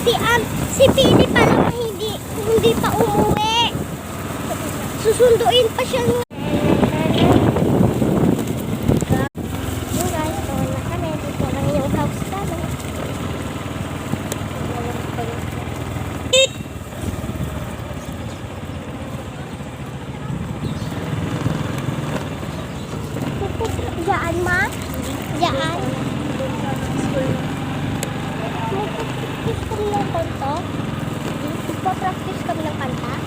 Si Pili pa naman hindi pa umuwi. Susunduin pa siya. Yun guys, doon na kami. Dito lang yung house namin. Diyan ma? Diyan? Mag-practice kami ng kanta? Mag-practice kami ng kanta?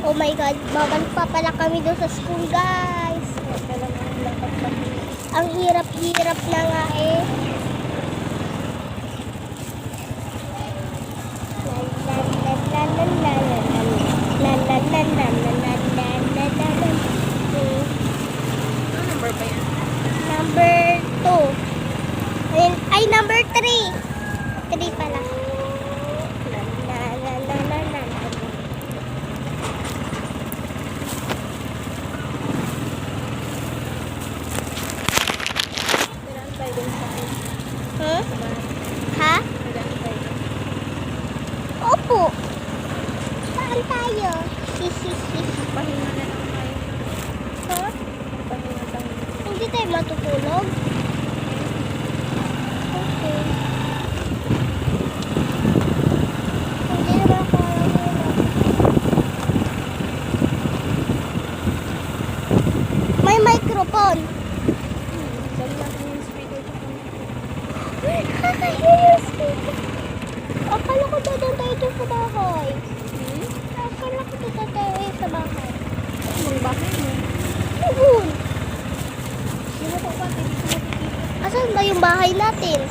Oh my God, babalik pa pala kami doon sa school guys. Ang hirap-hirap na nga eh. Number pa yan? Number 2. Ay, number 3. 3 pala. Huh? Ha? Opo. Saan tayo? Pahinga na lang tayo. Ha? Pahinga tayo. Hindi tayo matutulog? Okay. Hindi naman ako alam. May microphone. Dali natin yung speaker ko. Kakahiya yung speaker. Akala ko dadaan tayo dun sa bahay. Akala ko dadaan tayo sa bahay. Anong bahay mo? Ayun. Sino ko pa? Hindi ko makikita. Asan ba yung bahay natin?